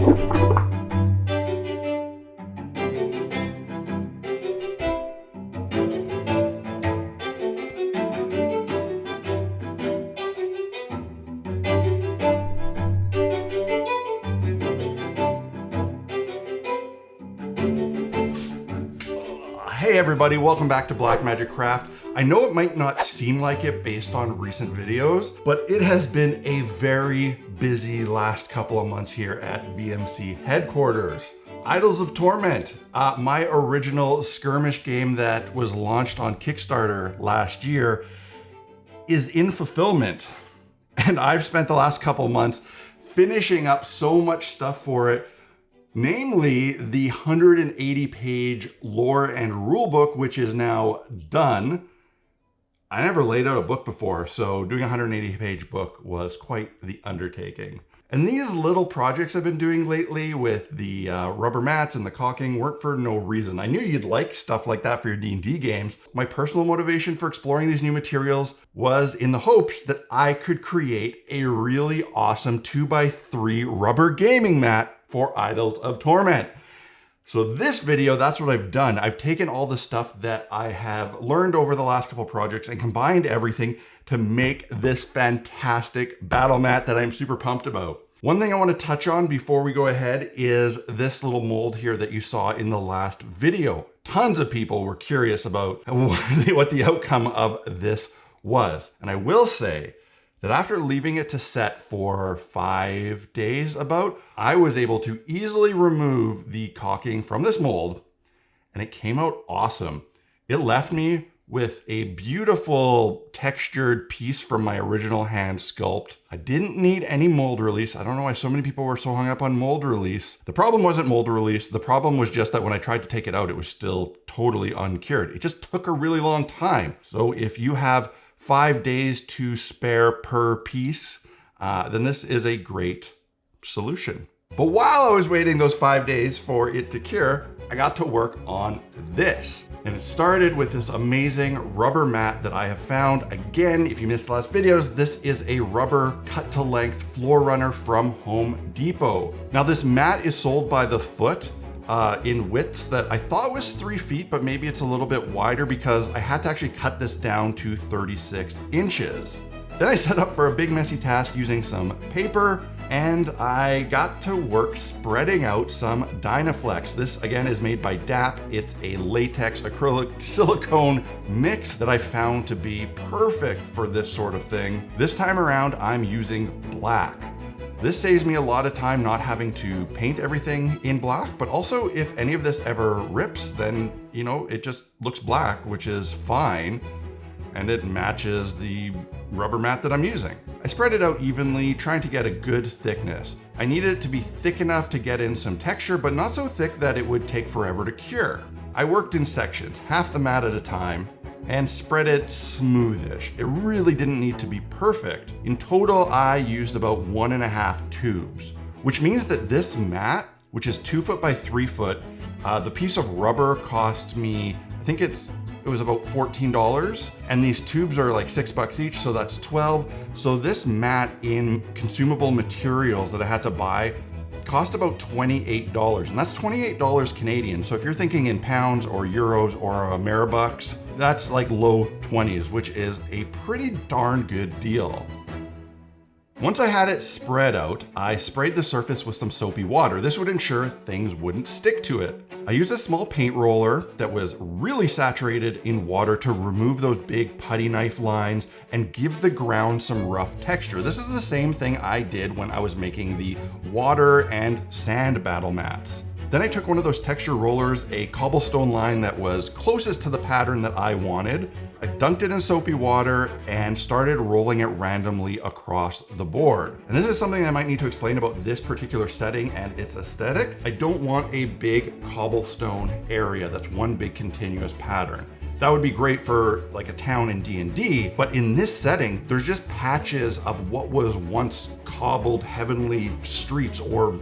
Hey everybody, welcome back to Black Magic Craft. I know it might not seem like it based on recent videos, but it has been a very busy last couple of months here at VMC headquarters. Idols of Torment, my original skirmish game that was launched on Kickstarter last year, is in fulfillment. And I've spent the last couple of months finishing up so much stuff for it. Namely, the 180-page lore and rulebook, which is now done. I never laid out a book before, so doing a 180-page book was quite the undertaking. And these little projects I've been doing lately with the rubber mats and the caulking weren't for no reason. I knew you'd like stuff like that for your D&D games. My personal motivation for exploring these new materials was in the hopes that I could create a really awesome 2x3 rubber gaming mat for Idols of Torment. So this video, that's what I've done. I've taken all the stuff that I have learned over the last couple projects and combined everything to make this fantastic battle mat that I'm super pumped about. One thing I want to touch on before we go ahead is this little mold here that you saw in the last video. Tons of people were curious about what the outcome of this was. And I will say that after leaving it to set for 5 days I was able to easily remove the caulking from this mold, and it came out awesome. It left me with a beautiful textured piece from my original hand sculpt. I didn't need any mold release. I don't know why so many people were so hung up on mold release. The problem wasn't mold release. The problem was just that when I tried to take it out, it was still totally uncured. It just took a really long time. So if you have 5 days to spare per piece, then this is a great solution. But while I was waiting those 5 days for it to cure, I got to work on this. And it started with this amazing rubber mat that I have found. Again, if you missed the last videos, this is a rubber cut to length floor runner from Home Depot. Now this mat is sold by the foot, in widths that I thought was 3 feet, but maybe it's a little bit wider because I had to actually cut this down to 36 inches. Then I set up for a big messy task using some paper, and I got to work spreading out some Dynaflex. This again is made by DAP. It's a latex acrylic silicone mix that I found to be perfect for this sort of thing. This time around, I'm using black. This saves me a lot of time not having to paint everything in black, but also if any of this ever rips, then, you know, it just looks black, which is fine, and it matches the rubber mat that I'm using. I spread it out evenly, trying to get a good thickness. I needed it to be thick enough to get in some texture, but not so thick that it would take forever to cure. I worked in sections, half the mat at a time, and spread it smoothish. It really didn't need to be perfect. In total, I used about 1.5 tubes, which means that this mat, which is 2 foot by 3 foot, the piece of rubber cost me, I think it was about $14, and these tubes are like $6 each, so that's 12. So this mat in consumable materials that I had to buy cost about $28, and that's $28 Canadian. So if you're thinking in pounds or euros or Ameribucks, that's like low 20s, which is a pretty darn good deal. Once I had it spread out, I sprayed the surface with some soapy water. This would ensure things wouldn't stick to it. I used a small paint roller that was really saturated in water to remove those big putty knife lines and give the ground some rough texture. This is the same thing I did when I was making the water and sand battle mats. Then I took one of those texture rollers, a cobblestone line that was closest to the pattern that I wanted. I dunked it in soapy water and started rolling it randomly across the board. And this is something I might need to explain about this particular setting and its aesthetic. I don't want a big cobblestone area that's one big continuous pattern. That would be great for like a town in D&D, but in this setting, there's just patches of what was once cobbled heavenly streets or,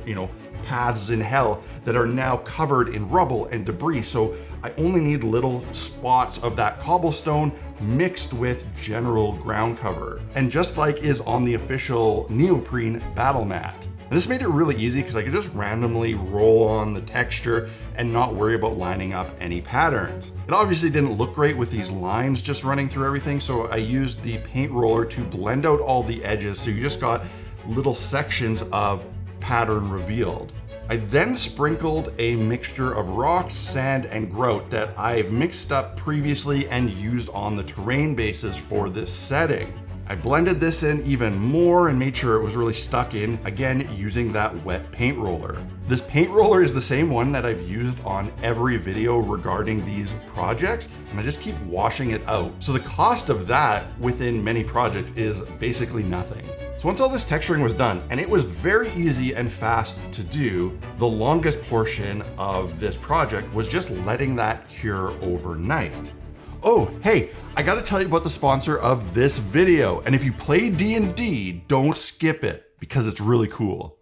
paths in hell that are now covered in rubble and debris. So I only need little spots of that cobblestone mixed with general ground cover. And just like is on the official neoprene battle mat. And this made it really easy because I could just randomly roll on the texture and not worry about lining up any patterns. It obviously didn't look great with these lines just running through everything, so I used the paint roller to blend out all the edges so you just got little sections of pattern revealed. I then sprinkled a mixture of rock, sand, and grout that I've mixed up previously and used on the terrain bases for this setting. I blended this in even more and made sure it was really stuck in, again using that wet paint roller. This paint roller is the same one that I've used on every video regarding these projects, and I just keep washing it out. So the cost of that within many projects is basically nothing. So once all this texturing was done, and it was very easy and fast to do, the longest portion of this project was just letting that cure overnight. Oh, hey, I gotta tell you about the sponsor of this video. And if you play D&D, don't skip it because it's really cool.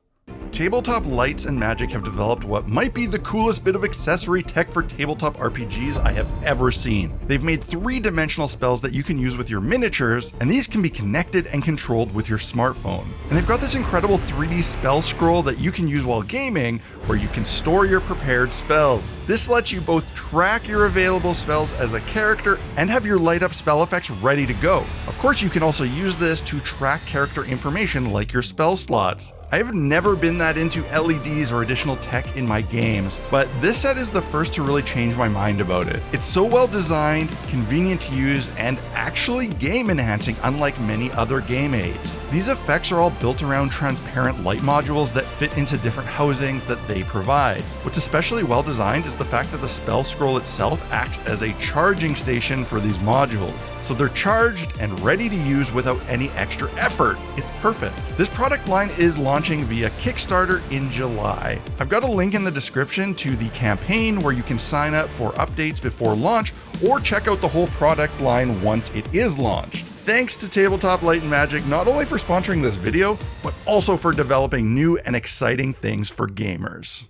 Tabletop Lights and Magic have developed what might be the coolest bit of accessory tech for tabletop RPGs I have ever seen. They've made 3-dimensional spells that you can use with your miniatures, and these can be connected and controlled with your smartphone. And they've got this incredible 3D spell scroll that you can use while gaming, where you can store your prepared spells. This lets you both track your available spells as a character and have your light up spell effects ready to go. Of course, you can also use this to track character information like your spell slots. I've never been that into LEDs or additional tech in my games, but this set is the first to really change my mind about it. It's so well designed, convenient to use, and actually game enhancing unlike many other game aids. These effects are all built around transparent light modules that fit into different housings that they provide. What's especially well designed is the fact that the spell scroll itself acts as a charging station for these modules. So they're charged and ready to use without any extra effort. It's perfect. This product line is launching via Kickstarter in July. I've got a link in the description to the campaign where you can sign up for updates before launch or check out the whole product line once it is launched. Thanks to Tabletop Light and Magic not only for sponsoring this video, but also for developing new and exciting things for gamers.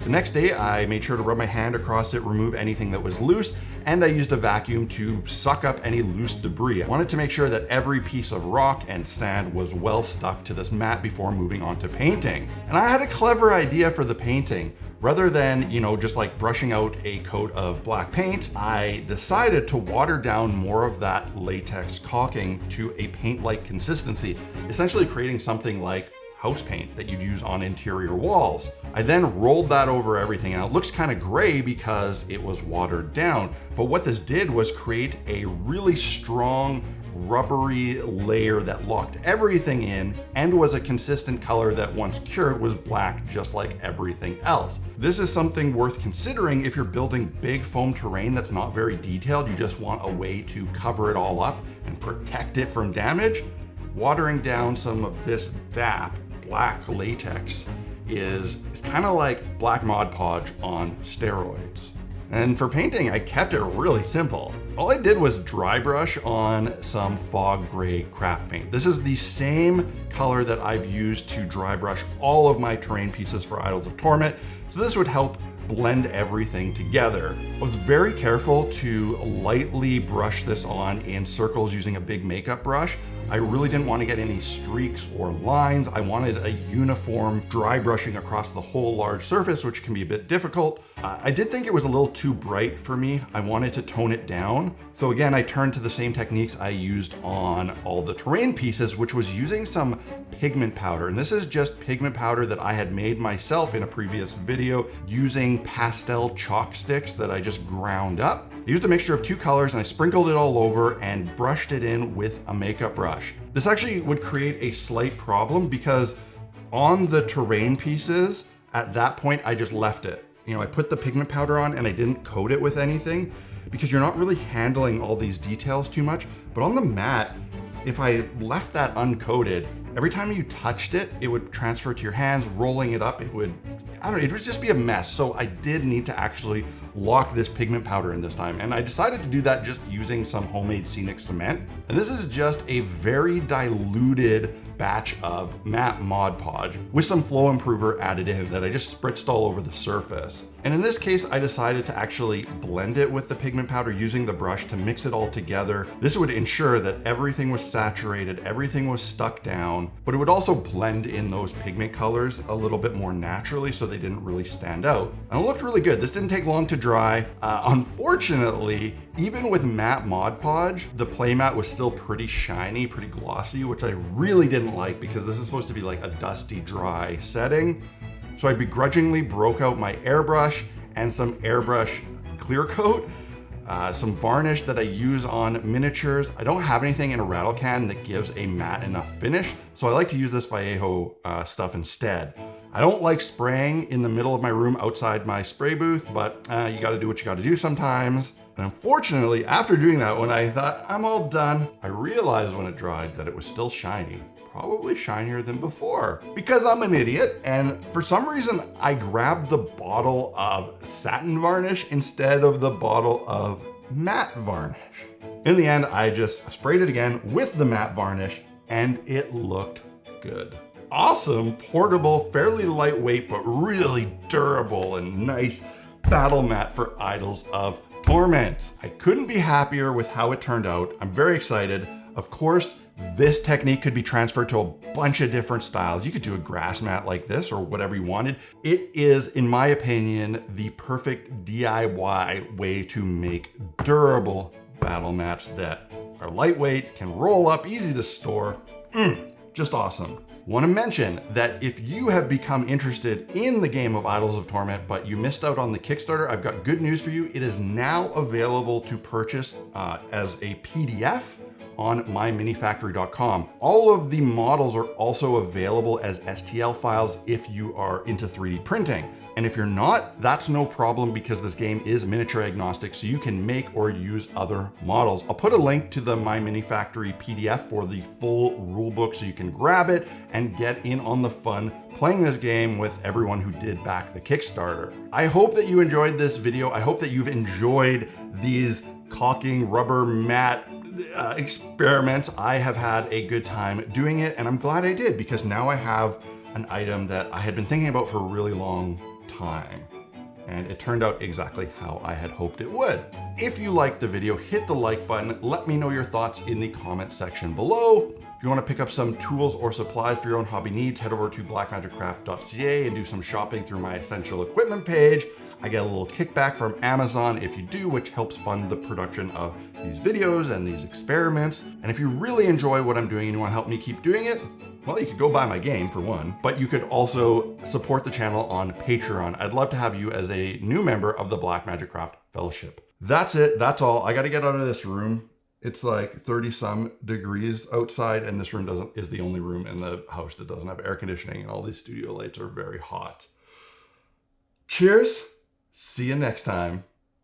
The next day, I made sure to rub my hand across it, remove anything that was loose, and I used a vacuum to suck up any loose debris. I wanted to make sure that every piece of rock and sand was well stuck to this mat before moving on to painting. And I had a clever idea for the painting. Rather than, just like brushing out a coat of black paint, I decided to water down more of that latex caulking to a paint-like consistency, essentially creating something like house paint that you'd use on interior walls. I then rolled that over everything, and it looks kind of gray because it was watered down. But what this did was create a really strong, rubbery layer that locked everything in and was a consistent color that once cured was black just like everything else. This is something worth considering if you're building big foam terrain that's not very detailed. You just want a way to cover it all up and protect it from damage. Watering down some of this DAP, black latex, is kind of like black Mod Podge on steroids. And for painting, I kept it really simple. All I did was dry brush on some fog gray craft paint. This is the same color that I've used to dry brush all of my terrain pieces for Idols of Torment, so this would help blend everything together. I was very careful to lightly brush this on in circles using a big makeup brush. I really didn't want to get any streaks or lines. I wanted a uniform dry brushing across the whole large surface, which can be a bit difficult. I did think it was a little too bright for me. I wanted to tone it down. So again, I turned to the same techniques I used on all the terrain pieces, which was using some pigment powder. And this is just pigment powder that I had made myself in a previous video using pastel chalk sticks that I just ground up. I used a mixture of 2 colors and I sprinkled it all over and brushed it in with a makeup brush. This actually would create a slight problem because on the terrain pieces, at that point, I just left it. I put the pigment powder on and I didn't coat it with anything because you're not really handling all these details too much. But on the mat, if I left that uncoated, every time you touched it, it would transfer to your hands. Rolling it up, it would just be a mess. So I did need to actually lock this pigment powder in this time. And I decided to do that just using some homemade scenic cement. And this is just a very diluted batch of matte Mod Podge with some flow improver added in that I just spritzed all over the surface. And in this case, I decided to actually blend it with the pigment powder using the brush to mix it all together. This would ensure that everything was saturated, everything was stuck down, but it would also blend in those pigment colors a little bit more naturally so they didn't really stand out. And it looked really good. This didn't take long to dry. Unfortunately, even with matte Mod Podge, the playmat was still pretty shiny, pretty glossy, which I really didn't like because this is supposed to be like a dusty, dry setting. So I begrudgingly broke out my airbrush and some airbrush clear coat, some varnish that I use on miniatures. I don't have anything in a rattle can that gives a matte enough finish, so I like to use this Vallejo stuff instead. I don't like spraying in the middle of my room outside my spray booth, but you gotta do what you gotta do sometimes. And unfortunately, after doing that, when I thought I'm all done, I realized when it dried that it was still shiny. Probably shinier than before because I'm an idiot. And for some reason, I grabbed the bottle of satin varnish instead of the bottle of matte varnish. In the end, I just sprayed it again with the matte varnish and it looked good. Awesome, portable, fairly lightweight, but really durable and nice battle mat for Idols of Torment. I couldn't be happier with how it turned out. I'm very excited. Of course, this technique could be transferred to a bunch of different styles. You could do a grass mat like this or whatever you wanted. It is, in my opinion, the perfect DIY way to make durable battle mats that are lightweight, can roll up, easy to store. Just awesome. Want to mention that if you have become interested in the game of Idols of Torment, but you missed out on the Kickstarter, I've got good news for you. It is now available to purchase as a PDF on myminifactory.com. All of the models are also available as STL files if you are into 3D printing. And if you're not, that's no problem because this game is miniature agnostic, so you can make or use other models. I'll put a link to the My Mini Factory PDF for the full rulebook so you can grab it and get in on the fun playing this game with everyone who did back the Kickstarter. I hope that you enjoyed this video. I hope that you've enjoyed these caulking rubber mat experiments. I have had a good time doing it, and I'm glad I did because now I have an item that I had been thinking about for a really long time. And it turned out exactly how I had hoped it would. If you liked the video, hit the like button. Let me know your thoughts in the comment section below. If you want to pick up some tools or supplies for your own hobby needs, head over to blackmagicraft.ca and do some shopping through my essential equipment page. I get a little kickback from Amazon if you do, which helps fund the production of these videos and these experiments. And if you really enjoy what I'm doing and you want to help me keep doing it, well, you could go buy my game for one, but you could also support the channel on Patreon. I'd love to have you as a new member of the Black Magic Craft Fellowship. That's it. That's all. I got to get out of this room. It's like 30 some degrees outside, and this room is the only room in the house that doesn't have air conditioning, and all these studio lights are very hot. Cheers. See you next time.